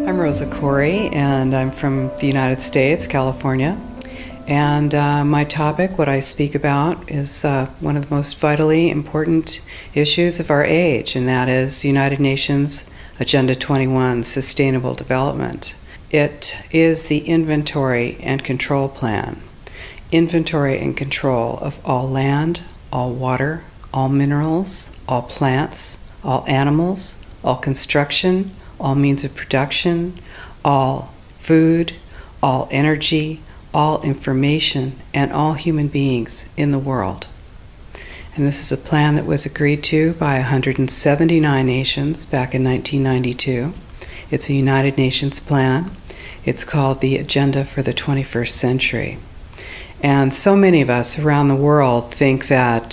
I'm Rosa Corey, and I'm from the United States, California. And my topic, what I speak about, is one of the most vitally important issues of our age, and that is United Nations Agenda 21, Sustainable Development. It is the inventory and control plan. Inventory and control of all land, all water, all minerals, all plants, all animals, all construction, all means of production, all food, all energy, all information, and all human beings in the world. And this is a plan that was agreed to by 179 nations back in 1992. It's a United Nations plan. It's called the Agenda for the 21st Century. And so many of us around the world think that,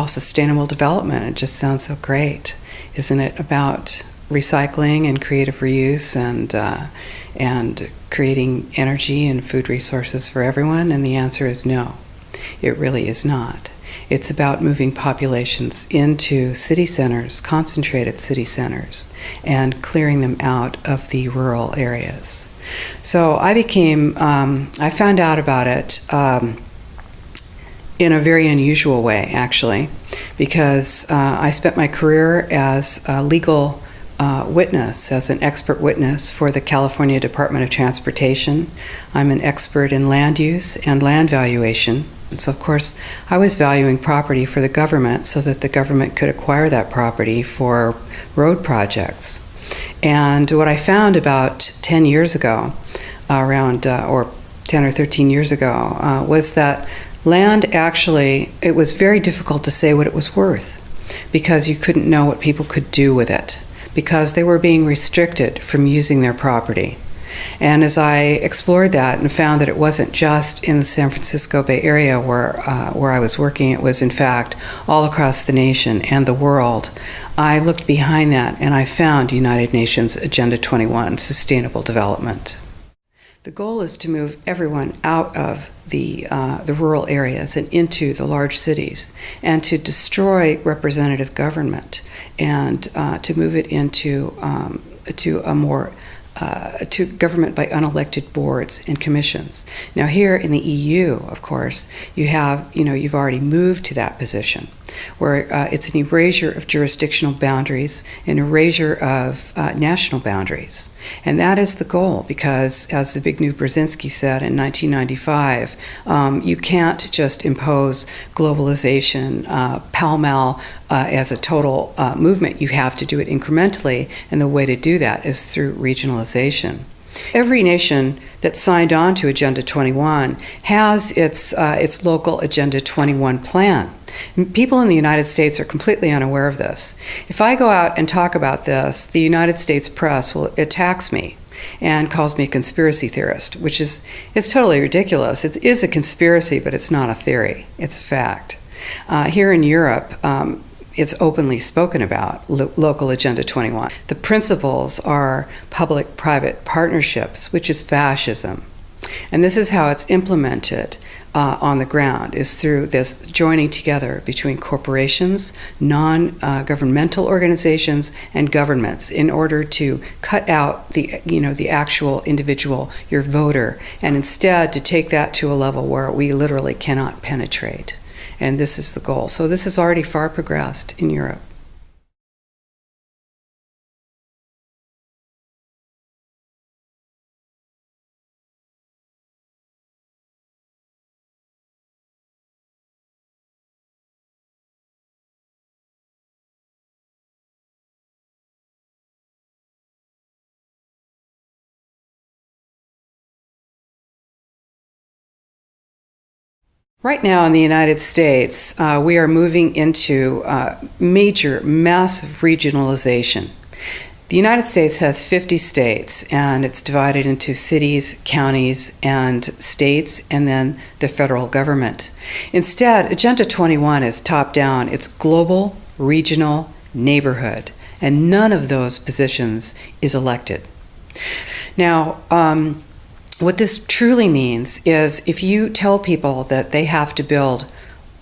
sustainable development, it just sounds so great. Isn't it about recycling and creative reuse and creating energy and food resources for everyone? And the answer is no, it really is not. It's about moving populations into city centers, concentrated city centers, and clearing them out of the rural areas. So I found out about it in a very unusual way, actually, because I spent my career as a legal witness, as an expert witness for the California Department of Transportation. I'm an expert in land use and land valuation. And so, of course, I was valuing property for the government so that the government could acquire that property for road projects. And what I found about 10 years ago, or 10 or 13 years ago, was that land actually, it was very difficult to say what it was worth because you couldn't know what people could do with it, because they were being restricted from using their property. And as I explored that and found that it wasn't just in the San Francisco Bay Area where I was working, it was in fact all across the nation and the world, I looked behind that and I found United Nations Agenda 21, Sustainable Development. The goal is to move everyone out of the rural areas and into the large cities, and to destroy representative government, and to move it into to government by unelected boards and commissions. Now, here in the EU, of course, you've already moved to that position, where it's an erasure of jurisdictional boundaries, an erasure of national boundaries. And that is the goal, because as Zbigniew Brzezinski said in 1995, you can't just impose globalization pell-mell as a total movement. You have to do it incrementally, and the way to do that is through regionalization. Every nation that signed on to Agenda 21 has its local Agenda 21 plan. People in the United States are completely unaware of this. If I go out and talk about this, the United States press attacks me and calls me a conspiracy theorist, which is totally ridiculous. It is a conspiracy, but it's not a theory. It's a fact. Here in Europe, it's openly spoken about, local Agenda 21. The principles are public-private partnerships, which is fascism. And this is how it's implemented on the ground, is through this joining together between corporations, non-governmental organizations, and governments in order to cut out the actual individual, your voter, and instead to take that to a level where we literally cannot penetrate. And this is the goal. So this is already far progressed in Europe. Right now in the United States, we are moving into massive regionalization. The United States has 50 states, and it's divided into cities, counties, and states, and then the federal government. Instead, Agenda 21 is top-down. It's global, regional, neighborhood, and none of those positions is elected. Now, what this truly means is if you tell people that they have to build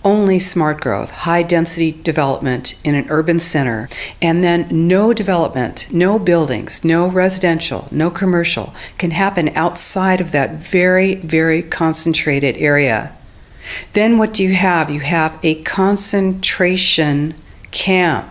only smart growth, high density development in an urban center, and then no development, no buildings, no residential, no commercial can happen outside of that very, very concentrated area. Then what do you have? You have a concentration camp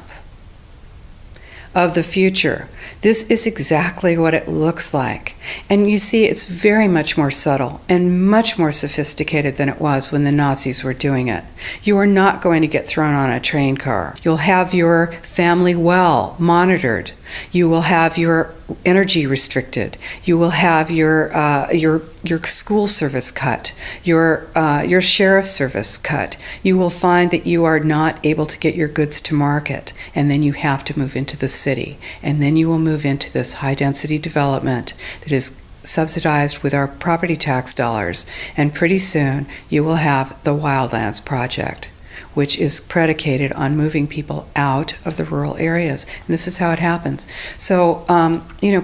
of the future. This is exactly what it looks like. And you see, it's very much more subtle and much more sophisticated than it was when the Nazis were doing it. You are not going to get thrown on a train car. You'll have your family well monitored. You will have your energy restricted. You will have your school service cut, your sheriff service cut. You will find that you are not able to get your goods to market, and then you have to move into the city, and then you will move into this high-density development that is subsidized with our property tax dollars, and pretty soon you will have the Wildlands Project, which is predicated on moving people out of the rural areas. And this is how it happens. So,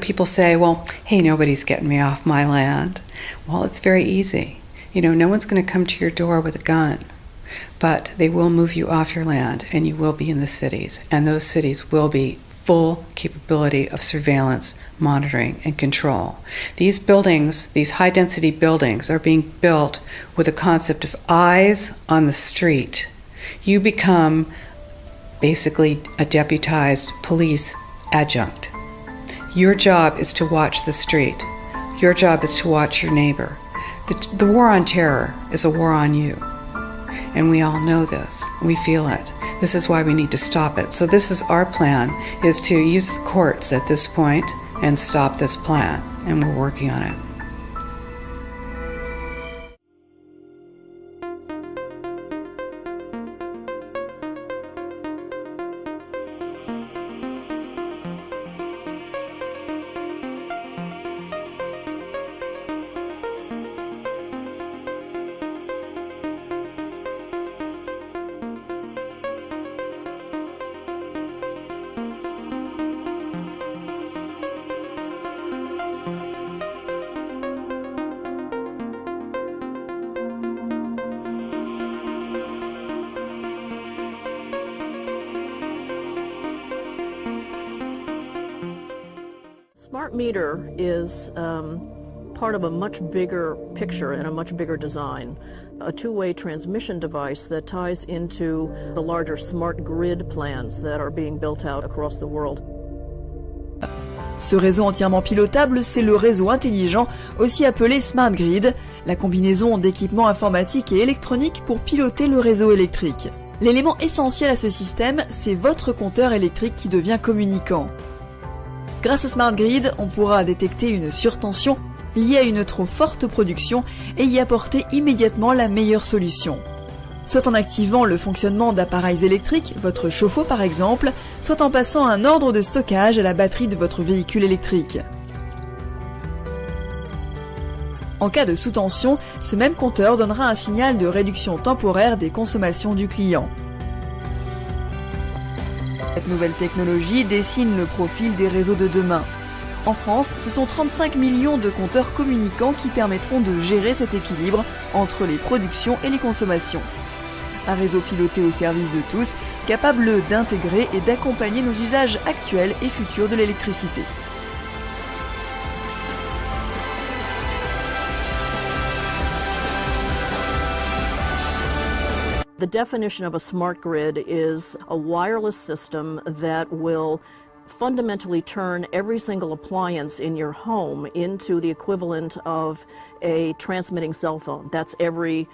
people say, well, hey, nobody's getting me off my land. Well, it's very easy. No one's going to come to your door with a gun, but they will move you off your land, and you will be in the cities. And those cities will be full capability of surveillance, monitoring, and control. These buildings, these high-density buildings, are being built with a concept of eyes on the street. You become basically a deputized police adjunct. Your job is to watch the street. Your job is to watch your neighbor. The war on terror is a war on you. And we all know this. We feel it. This is why we need to stop it. So this is our plan, is to use the courts at this point and stop this plan. And we're working on it. Smart meter is part of a much bigger picture and a much bigger design. A two-way transmission device that ties into the larger smart grid plans that are being built out across the world. Ce réseau entièrement pilotable, c'est le réseau intelligent, aussi appelé Smart Grid, la combinaison d'équipements informatiques et électroniques pour piloter le réseau électrique. L'élément essentiel à ce système, c'est votre compteur électrique qui devient communicant. Grâce au Smart Grid, on pourra détecter une surtension liée à une trop forte production et y apporter immédiatement la meilleure solution. Soit en activant le fonctionnement d'appareils électriques, votre chauffe-eau par exemple, soit en passant un ordre de stockage à la batterie de votre véhicule électrique. En cas de sous-tension, ce même compteur donnera un signal de réduction temporaire des consommations du client. Cette nouvelle technologie dessine le profil des réseaux de demain. En France, ce sont 35 millions de compteurs communicants qui permettront de gérer cet équilibre entre les productions et les consommations. Un réseau piloté au service de tous, capable d'intégrer et d'accompagner nos usages actuels et futurs de l'électricité. The definition of a smart grid is a wireless system that will fundamentally turn every single appliance in your home into the equivalent of a transmitting cell phone. That's every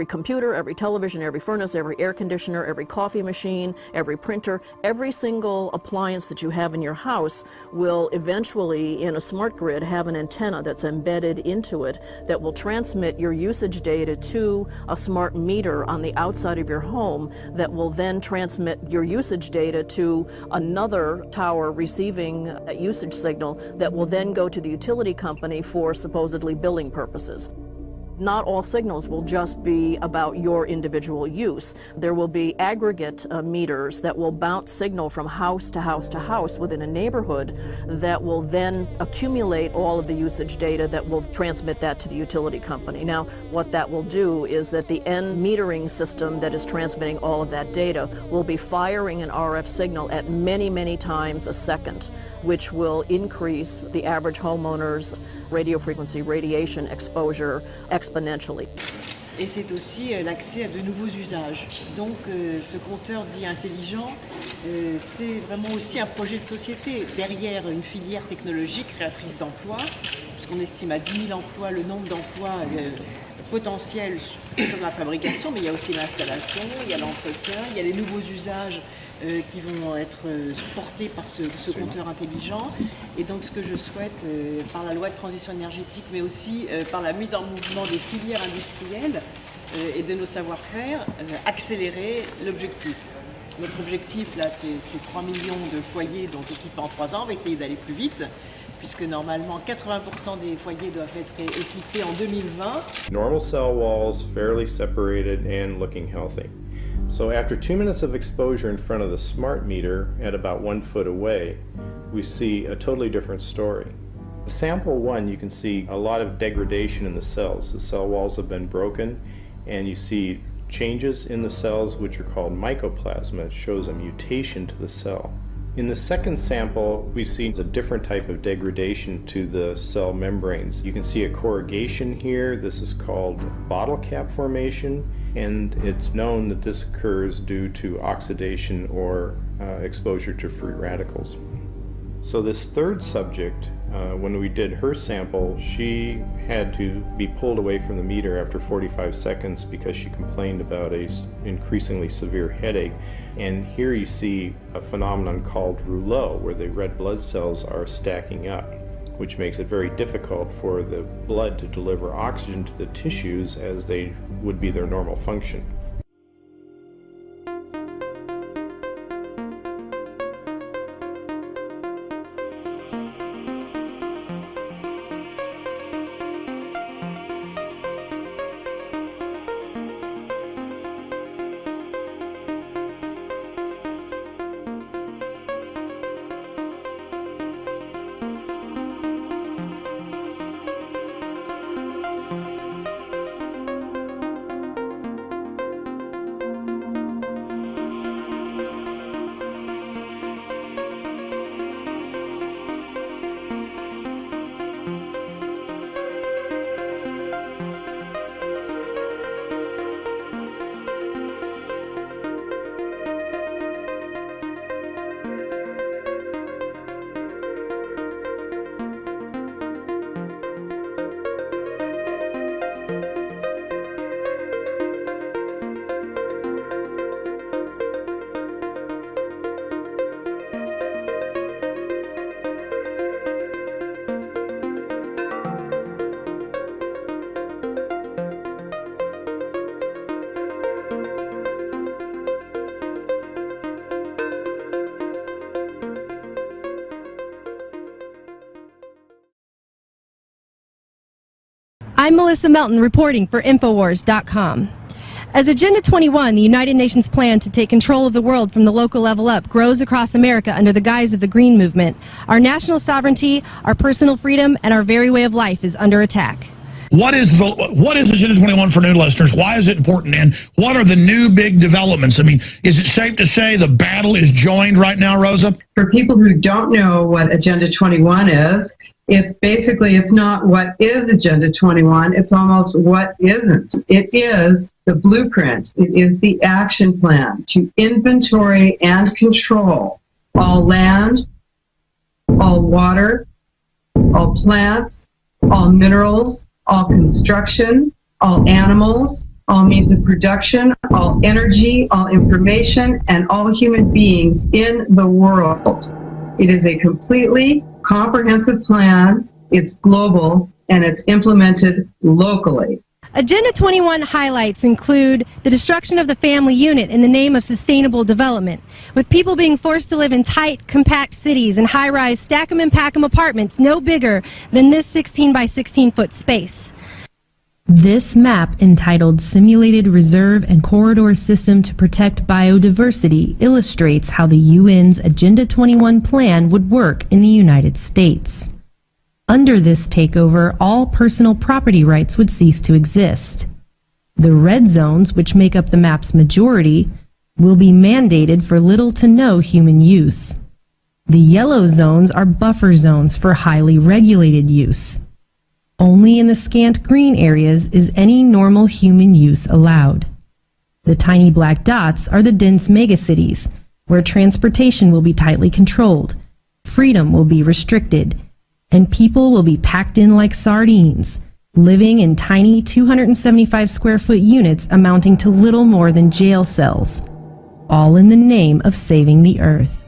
computer, every television, every furnace, every air conditioner, every coffee machine, every printer, every single appliance that you have in your house will eventually, in a smart grid, have an antenna that's embedded into it that will transmit your usage data to a smart meter on the outside of your home that will then transmit your usage data to another tower receiving a usage signal that will then go to the utility company for supposedly billing purposes. Not all signals will just be about your individual use. There will be aggregate meters that will bounce signal from house to house to house within a neighborhood that will then accumulate all of the usage data that will transmit that to the utility company. Now, what that will do is that the end metering system that is transmitting all of that data will be firing an RF signal at many, many times a second, which will increase the average homeowner's radio frequency radiation exposure exponentially. Et c'est aussi l'accès à de nouveaux usages. Donc ce compteur dit intelligent, c'est vraiment aussi un projet de société derrière une filière technologique créatrice d'emplois, puisqu'on estime à 10 000 emplois le nombre d'emplois potentiels sur la fabrication, mais il y a aussi l'installation, il y a l'entretien, il y a les nouveaux usages qui vont être portés par ce compteur intelligent. Et donc ce que je souhaite, par la loi de transition énergétique, mais aussi par la mise en mouvement des filières industrielles et de nos savoir-faire, accélérer l'objectif. Notre objectif, là, c'est 3 millions de foyers donc équipés en 3 ans. On va essayer d'aller plus vite, puisque normalement 80% des foyers doivent être équipés en 2020. Normal cell walls, fairly separated and looking healthy. So after 2 minutes of exposure in front of the smart meter at about 1 foot away, we see a totally different story. Sample 1, you can see a lot of degradation in the cells. The cell walls have been broken, and you see changes in the cells which are called mycoplasma. It shows a mutation to the cell. In the second sample, we see a different type of degradation to the cell membranes. You can see a corrugation here. This is called bottle cap formation, and it's known that this occurs due to oxidation or exposure to free radicals. So this third subject, when we did her sample, she had to be pulled away from the meter after 45 seconds because she complained about an increasingly severe headache. And here you see a phenomenon called rouleau, where the red blood cells are stacking up, which makes it very difficult for the blood to deliver oxygen to the tissues as they would be their normal function. I'm Melissa Melton reporting for Infowars.com. As Agenda 21, the United Nations plan to take control of the world from the local level up, grows across America under the guise of the Green Movement, our national sovereignty, our personal freedom, and our very way of life is under attack. What is Agenda 21 for new listeners? Why is it important? And what are the new big developments? I mean, is it safe to say the battle is joined right now, Rosa? For people who don't know what Agenda 21 is, it's not what is Agenda 21, it's almost what isn't. It is the blueprint, it is the action plan to inventory and control all land, all water, all plants, all minerals, all construction, all animals, all means of production, all energy, all information, and all human beings in the world. It is a completely comprehensive plan, it's global, and it's implemented locally. Agenda 21 highlights include the destruction of the family unit in the name of sustainable development, with people being forced to live in tight, compact cities and high-rise stack-em and pack-em apartments no bigger than this 16 by 16 foot space. This map, entitled Simulated Reserve and Corridor System to Protect Biodiversity, illustrates how the UN's Agenda 21 plan would work in the United States. Under this takeover, all personal property rights would cease to exist. The red zones, which make up the map's majority, will be mandated for little to no human use. The yellow zones are buffer zones for highly regulated use. Only in the scant green areas is any normal human use allowed. The tiny black dots are the dense megacities, where transportation will be tightly controlled, freedom will be restricted, and people will be packed in like sardines, living in tiny 275 square foot units amounting to little more than jail cells, all in the name of saving the earth.